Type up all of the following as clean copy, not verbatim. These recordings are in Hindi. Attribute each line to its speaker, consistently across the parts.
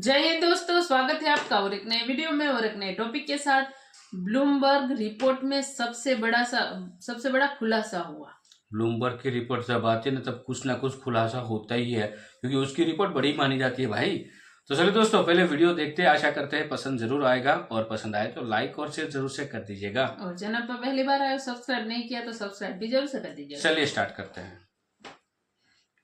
Speaker 1: जय हिंद दोस्तों, स्वागत है आपका और एक नए वीडियो में और एक नए टॉपिक के साथ। ब्लूमबर्ग रिपोर्ट में सबसे बड़ा खुलासा हुआ।
Speaker 2: ब्लूमबर्ग की रिपोर्ट जब आती है ना तब कुछ ना कुछ खुलासा होता ही है, क्योंकि उसकी रिपोर्ट बड़ी मानी जाती है भाई। तो चलिए दोस्तों, पहले वीडियो देखते हैं। आशा करते हैं पसंद जरूर आएगा और पसंद आए तो लाइक और शेयर जरूर से कर दीजिएगा।
Speaker 1: और चैनल पर पहली बार आए, सब्सक्राइब नहीं किया तो सब्सक्राइब भी जरूर से कर दीजिएगा।
Speaker 2: चलिए स्टार्ट करते हैं।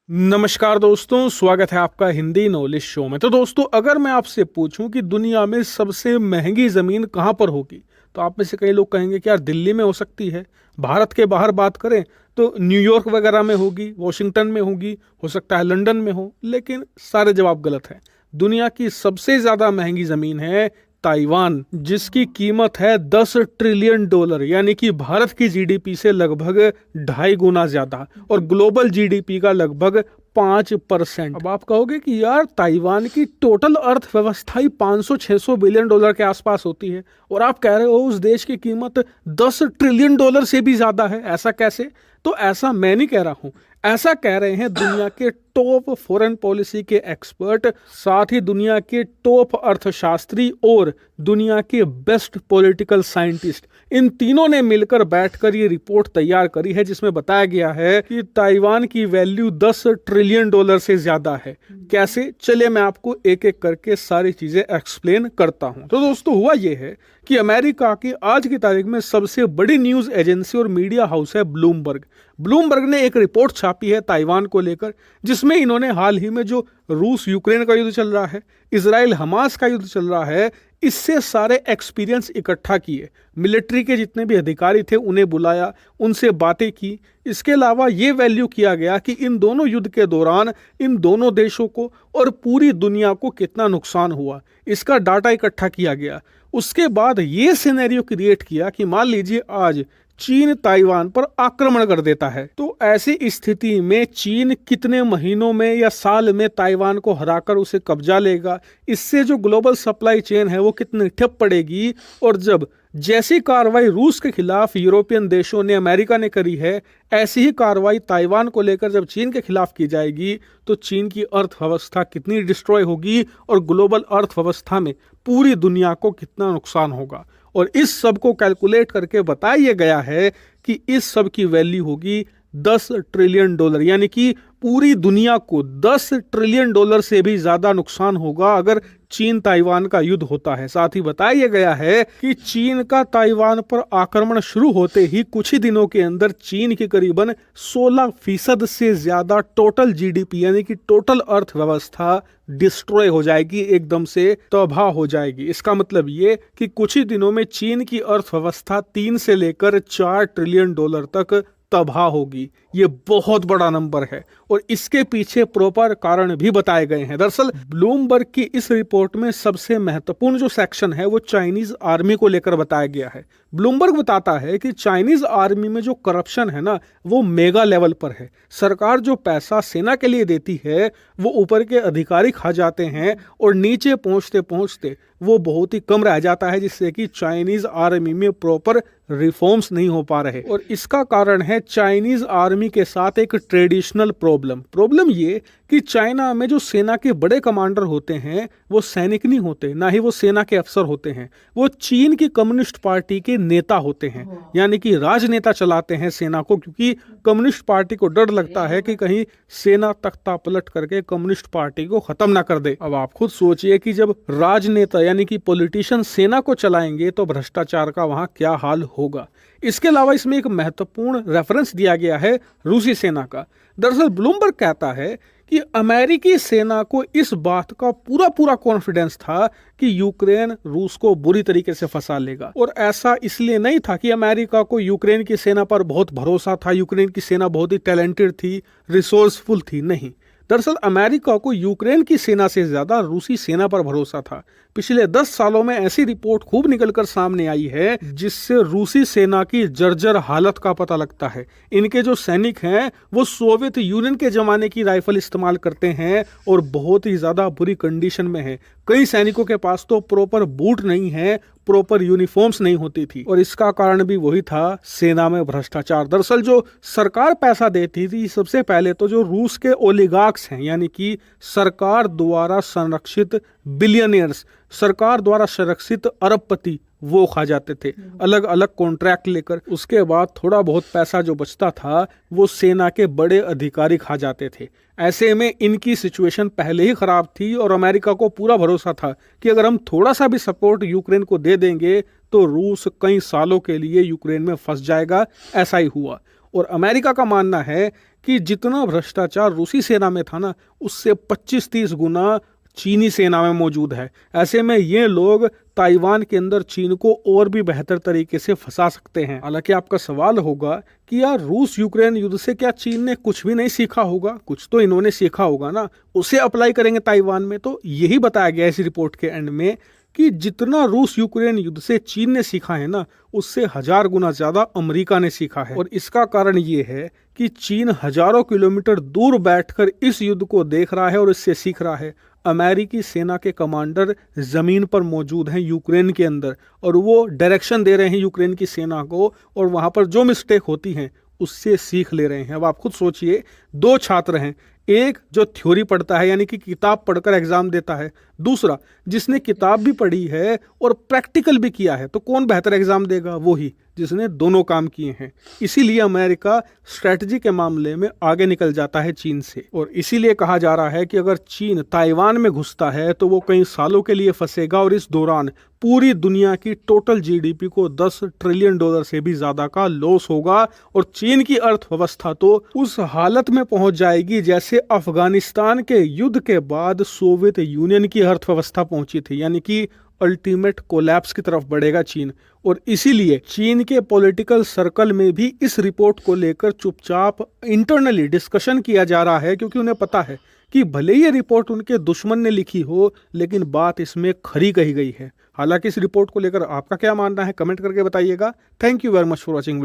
Speaker 3: नमस्कार दोस्तों, स्वागत है आपका हिंदी नॉलेज शो में। तो दोस्तों, अगर मैं आपसे पूछूं कि दुनिया में सबसे महंगी ज़मीन कहां पर होगी, तो आप में से कई लोग कहेंगे कि यार दिल्ली में हो सकती है। भारत के बाहर बात करें तो न्यूयॉर्क वगैरह में होगी, वॉशिंगटन में होगी, हो सकता है लंदन में हो। लेकिन सारे जवाब गलत हैं। दुनिया की सबसे ज़्यादा महंगी ज़मीन है ताइवान, जिसकी कीमत है $10 ट्रिलियन, यानी कि भारत की जीडीपी से लगभग 2.5 गुना ज्यादा और ग्लोबल जीडीपी का लगभग 5%। अब आप कहोगे कि यार ताइवान की टोटल अर्थव्यवस्था ही $500-600 बिलियन के आसपास होती है और आप कह रहे हो उस देश की कीमत $10 ट्रिलियन से भी ज्यादा है। ऐसा कैसे? तो ऐसा मैं नहीं कह रहा हूं, ऐसा कह रहे हैं दुनिया के टॉप फॉरेन पॉलिसी के एक्सपर्ट, साथ ही दुनिया के टॉप अर्थशास्त्री और दुनिया के बेस्ट पॉलिटिकल साइंटिस्ट। इन तीनों ने मिलकर बैठकर ये रिपोर्ट तैयार करी है, जिसमें बताया गया है कि ताइवान की वैल्यू $10 ट्रिलियन से ज्यादा है। कैसे? चलिए मैं आपको एक एक करके सारी चीजें एक्सप्लेन करता हूं। तो दोस्तों, हुआ ये है कि अमेरिका की आज की तारीख में सबसे बड़ी न्यूज एजेंसी और मीडिया हाउस है ब्लूमबर्ग ने एक रिपोर्ट छापी है ताइवान को लेकर, जिसमें इन्होंने हाल ही में जो रूस यूक्रेन का युद्ध चल रहा है, इजराइल हमास का युद्ध चल रहा है, इससे सारे एक्सपीरियंस इकट्ठा किए। मिलिट्री के जितने भी अधिकारी थे उन्हें बुलाया, उनसे बातें की। इसके अलावा ये वैल्यू किया गया कि इन दोनों युद्ध के दौरान इन दोनों देशों को और पूरी दुनिया को कितना नुकसान हुआ, इसका डाटा इकट्ठा किया गया। उसके बाद ये सिनेरियो क्रिएट किया कि मान लीजिए आज चीन ताइवान पर आक्रमण कर देता है, तो ऐसी स्थिति में चीन कितने महीनों में या साल में ताइवान को हराकर उसे कब्जा लेगा, इससे जो ग्लोबल सप्लाई चेन है वो कितनी ठप पड़ेगी। और जब जैसी कार्रवाई रूस के खिलाफ यूरोपियन देशों ने, अमेरिका ने करी है, ऐसी ही कार्रवाई ताइवान को लेकर जब चीन के खिलाफ की जाएगी तो चीन की अर्थव्यवस्था कितनी डिस्ट्रॉय होगी और ग्लोबल अर्थव्यवस्था में पूरी दुनिया को कितना नुकसान होगा। और इस सब को कैलकुलेट करके बताया गया है कि इस सब की वैल्यू होगी $10 ट्रिलियन, यानी कि पूरी दुनिया को $10 ट्रिलियन से भी ज्यादा नुकसान होगा अगर चीन ताइवान का युद्ध होता है। साथ ही बताया गया है कि चीन का ताइवान पर आक्रमण शुरू होते ही कुछ ही दिनों के अंदर चीन की करीबन 16% से ज्यादा टोटल जीडीपी, यानी कि टोटल अर्थव्यवस्था डिस्ट्रॉय हो जाएगी, एकदम से तबाह हो जाएगी। इसका मतलब ये कि कुछ ही दिनों में चीन की अर्थव्यवस्था 3 से लेकर $4 ट्रिलियन तक तबाह होगी। ये बहुत बड़ा नंबर है और इसके पीछे प्रॉपर कारण भी बताए गए हैं। दरअसल ब्लूमबर्ग की इस रिपोर्ट में सबसे महत्वपूर्ण जो सेक्शन है वो चाइनीज आर्मी को लेकर बताया गया है। ब्लूमबर्ग बताता है कि चाइनीज आर्मी में जो करप्शन है ना, वो मेगा लेवल पर है। सरकार जो पैसा सेना के लिए देती है वो ऊपर के अधिकारी खा जाते हैं और नीचे पहुंचते पहुंचते वो बहुत ही कम रह जाता है, जिससे कि चाइनीज आर्मी में प्रॉपर रिफॉर्म्स नहीं हो पा रहे। और इसका कारण है चाइनीज आर्मी के साथ एक ट्रेडिशनल प्रॉब्लम ये कि चाइना में जो सेना के बड़े कमांडर होते हैं वो सैनिक नहीं होते, ना ही वो सेना के अफसर होते हैं, वो चीन की कम्युनिस्ट पार्टी के नेता होते हैं, यानी कि राजनेता चलाते हैं सेना को, क्योंकि कम्युनिस्ट पार्टी को डर लगता है कि कहीं सेना तख्ता पलट करके कम्युनिस्ट पार्टी को खत्म ना कर दे। अब आप खुद सोचिए कि जब राजनेता यानी कि पॉलिटिशियन सेना को चलाएंगे तो भ्रष्टाचार का वहां क्या हाल होगा। इसके अलावा इसमें एक महत्वपूर्ण रेफरेंस दिया गया है रूसी सेना का। दरअसल ब्लूमबर्ग कहता है कि अमेरिकी सेना को इस बात का पूरा कॉन्फिडेंस था कि यूक्रेन रूस को बुरी तरीके से फंसा लेगा। और ऐसा इसलिए नहीं था कि अमेरिका को यूक्रेन की सेना पर बहुत भरोसा था, यूक्रेन की सेना बहुत ही टैलेंटेड थी, रिसोर्सफुल थी, नहीं। दरअसल अमेरिका को यूक्रेन की सेना से ज्यादा रूसी सेना पर भरोसा था, पिछले 10 सालों में ऐसी रिपोर्ट खूब निकलकर सामने आई है जिससे रूसी सेना की जर्जर हालत का पता लगता है। इनके जो सैनिक हैं वो सोवियत यूनियन के जमाने की राइफल इस्तेमाल करते हैं और बहुत ही ज्यादा बुरी कंडीशन में है। कई सैनिकों के पास तो प्रॉपर बूट नहीं है, प्रॉपर यूनिफॉर्म्स नहीं होती थी और इसका कारण भी वही था, सेना में भ्रष्टाचार। दरअसल जो सरकार पैसा देती थी, सबसे पहले तो जो रूस के ओलिगार्क्स हैं यानी कि सरकार द्वारा संरक्षित बिलियनियर्स, सरकार द्वारा संरक्षित अरबपति, वो खा जाते थे अलग अलग कॉन्ट्रैक्ट लेकर। उसके बाद थोड़ा बहुत पैसा जो बचता था वो सेना के बड़े अधिकारी खा जाते थे। ऐसे में इनकी सिचुएशन पहले ही खराब थी और अमेरिका को पूरा भरोसा था कि अगर हम थोड़ा सा भी सपोर्ट यूक्रेन को दे देंगे तो रूस कई सालों के लिए यूक्रेन में फंस जाएगा। ऐसा ही हुआ और अमेरिका का मानना है कि जितना भ्रष्टाचार रूसी सेना में था ना, उससे 25-30 गुना चीनी सेना में मौजूद है। ऐसे में ये लोग ताइवान के अंदर चीन को और भी बेहतर तरीके से फंसा सकते हैं। हालांकि आपका सवाल होगा कि यार रूस यूक्रेन युद्ध से क्या चीन ने कुछ भी नहीं सीखा होगा? कुछ तो इन्होंने सीखा होगा ना, उसे अप्लाई करेंगे ताइवान में। तो यही बताया गया इस रिपोर्ट के एंड में कि जितना रूस यूक्रेन युद्ध से चीन ने सीखा है ना, उससे 1000 गुना ज्यादा अमेरिका ने सीखा है। और इसका कारण ये है कि चीन हजारों किलोमीटर दूर बैठकर इस युद्ध को देख रहा है और इससे सीख रहा है। अमेरिकी सेना के कमांडर जमीन पर मौजूद हैं यूक्रेन के अंदर और वो डायरेक्शन दे रहे हैं यूक्रेन की सेना को और वहां पर जो मिस्टेक होती हैं उससे सीख ले रहे हैं। अब आप खुद सोचिए, 2 छात्र हैं, एक जो थ्योरी पढ़ता है यानी कि किताब पढ़कर एग्जाम देता है, दूसरा जिसने किताब भी पढ़ी है और प्रैक्टिकल भी किया है। तो कौन बेहतर एग्जाम देगा? वो ही जिसने दोनों काम किए हैं। इसीलिए अमेरिका स्ट्रेटजी के मामले में आगे निकल जाता है चीन से और इसीलिए कहा जा रहा है कि अगर चीन ताइवान में घुसता है तो वो कई सालों के लिए फंसेगा और इस दौरान पूरी दुनिया की टोटल जीडीपी को $10 ट्रिलियन से भी ज्यादा का लॉस होगा और चीन की अर्थव्यवस्था तो उस हालत में पहुंच जाएगी जैसे अफगानिस्तान के युद्ध के बाद सोवियत यूनियन की अर्थव्यवस्था पहुंची थी, यानी कि अल्टीमेट कोलैप्स की तरफ बढ़ेगा चीन। और इसीलिए चीन के पॉलिटिकल सर्कल में भी इस रिपोर्ट को लेकर चुपचाप इंटरनली डिस्कशन किया जा रहा है, क्योंकि उन्हें पता है कि भले ही ये रिपोर्ट उनके दुश्मन ने लिखी हो लेकिन बात इसमें खरी कही गई है। हालांकि इस रिपोर्ट को लेकर आपका क्या मानना है, कमेंट करके बताइएगा। Thank you very much for watching.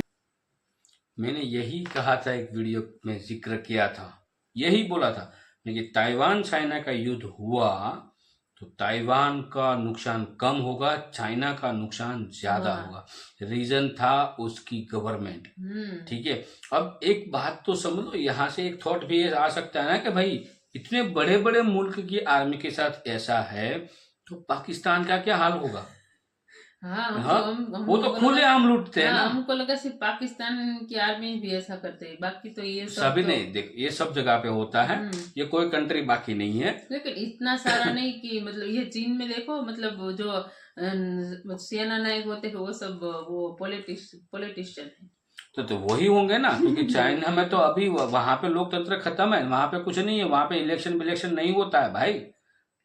Speaker 2: मैंने यही कहा था, एक वीडियो में जिक्र किया था, यही बोला था कि ताइवान चाइना का युद्ध हुआ तो ताइवान का नुकसान कम होगा, चाइना का नुकसान ज्यादा होगा। रीजन था उसकी गवर्नमेंट। ठीक है, अब एक बात तो समझ लो, यहाँ से एक थॉट भी आ सकता है ना कि भाई इतने बड़े बड़े मुल्क की आर्मी के साथ ऐसा है तो पाकिस्तान का क्या हाल होगा? वो तो खुलेआम लूटते हैं ना।
Speaker 1: हमको लगा सिर्फ पाकिस्तान की आर्मी भी ऐसा करते हैं, बाकी तो ये
Speaker 2: सभी नहीं। देख, ये सब जगह पे होता है, ये कोई कंट्री बाकी नहीं है।
Speaker 1: लेकिन इतना सारा नहीं कि मतलब ये चीन में देखो, मतलब जो सेना नायक होते हैं वो सब वो पॉलिटिशियन है।
Speaker 2: तो वही होंगे ना, क्योंकि चाइना में तो अभी वहां पे लोकतंत्र खत्म है, वहां पे कुछ नहीं है, वहां पे इलेक्शन नहीं होता है भाई।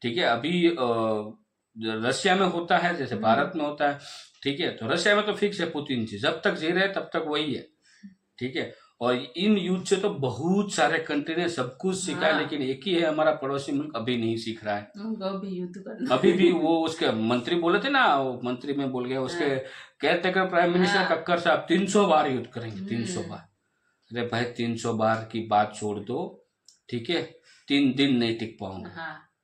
Speaker 2: ठीक है, अभी रशिया में होता है जैसे भारत में होता है। ठीक है, तो रशिया में तो फिक्स है पुतिन जी, जब तक जी रहे तब तक वही है। ठीक है, और इन युद्ध से तो बहुत सारे कंट्री ने सब कुछ सीखा है, लेकिन एक ही है हमारा पड़ोसी मुल्क अभी नहीं सीख रहा है।
Speaker 1: अभी युद्ध करना,
Speaker 2: अभी भी वो उसके मंत्री बोले थे ना, वो मंत्री में बोल गया, उसके केयरटेकर प्राइम मिनिस्टर कक्कर साहब 300 बार युद्ध करेंगे, 300 बार। अरे भाई 300 बार की बात छोड़ दो, ठीक है, 3 दिन नहीं टिक पाऊंगे।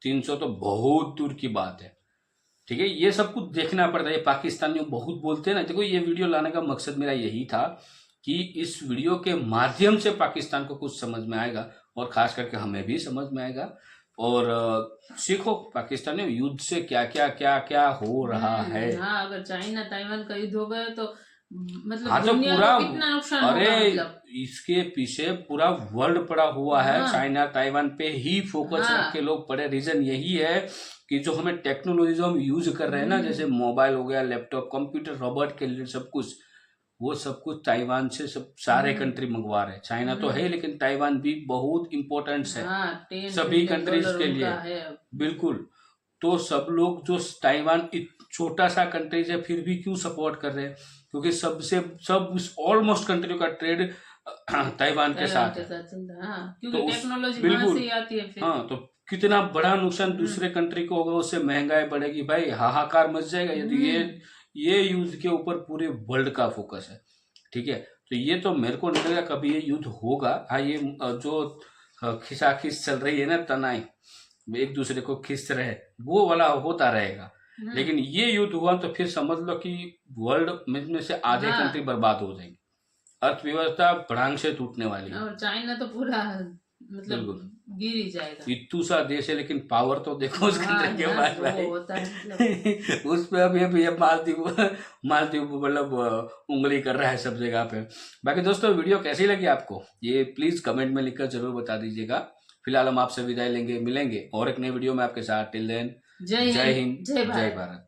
Speaker 2: 300 तो बहुत दूर की बात है। ठीक है, ये सब कुछ देखना पड़ता है। पाकिस्तानियों बहुत बोलते हैं ना। देखो, ये वीडियो लाने का मकसद मेरा यही था कि इस वीडियो के माध्यम से पाकिस्तान को कुछ समझ में आएगा और खास करके हमें भी समझ में आएगा। और सीखो पाकिस्तानियों, युद्ध से क्या क्या क्या क्या हो रहा है।
Speaker 1: अगर चाइना ताइवान का युद्ध हो गया तो मतलब
Speaker 2: तो पूरा
Speaker 1: कितना नुकसान
Speaker 2: अरे
Speaker 1: होगा, मतलब
Speaker 2: इसके पीछे पूरा वर्ल्ड पड़ा हुआ है। चाइना ताइवान पे ही फोकस रख के लोग पड़े। रीजन यही है कि जो हमें टेक्नोलॉजी जो हम यूज कर रहे हैं ना, जैसे मोबाइल हो गया, लैपटॉप, कंप्यूटर, रोबोट के लिए सब कुछ, वो सब कुछ ताइवान से सब सारे कंट्री मंगवा रहे हैं। चाइना तो है लेकिन ताइवान भी बहुत इम्पोर्टेंस है सभी कंट्रीज के लिए। बिल्कुल, तो सब लोग जो ताइवान छोटा सा कंट्रीज है फिर भी क्यों सपोर्ट कर रहे हैं? क्योंकि सब ऑलमोस्ट कंट्रियों का ट्रेड ताइवान के साथ है।
Speaker 1: क्योंकि टेक्नोलॉजी वहां से आती है फिर।
Speaker 2: तो कितना बड़ा नुकसान दूसरे कंट्री को होगा, उससे महंगाई बढ़ेगी भाई, हाहाकार मच जाएगा। यदि ये युद्ध के ऊपर पूरे वर्ल्ड का फोकस है, ठीक है। तो ये तो मेरे को नहीं लगा कभी ये युद्ध होगा। हाँ, ये जो खिसाखिस चल रही है ना, तनाई एक दूसरे को खींच रहे, वो वाला होता रहेगा। लेकिन ये युद्ध हुआ तो फिर समझ लो कि वर्ल्ड में से आधे
Speaker 1: हाँ।
Speaker 2: कंट्री बर्बाद हो जाएगी, अर्थव्यवस्था भड़ांग से टूटने वाली है।
Speaker 1: और चाइना तो पूरा मतलब
Speaker 2: बिल्कुल।
Speaker 1: गिर ही जाएगा।
Speaker 2: इतू सा देश है, लेकिन पावर तो देखो उस कंट्री के पास
Speaker 1: वो
Speaker 2: भाई।
Speaker 1: होता है मतलब।
Speaker 2: उस पे अभी मालदीव मतलब उंगली कर रहा है सब जगह पे। बाकी दोस्तों, वीडियो कैसी लगी आपको ये प्लीज कमेंट में लिखकर जरूर बता दीजिएगा। फिलहाल हम आपसे विदाई लेंगे, मिलेंगे और एक नए वीडियो में आपके साथ। टिल देन,
Speaker 1: जय
Speaker 2: जय
Speaker 1: हिंद,
Speaker 2: हिंद,
Speaker 1: जय
Speaker 2: जय
Speaker 1: भारत।
Speaker 2: भारत।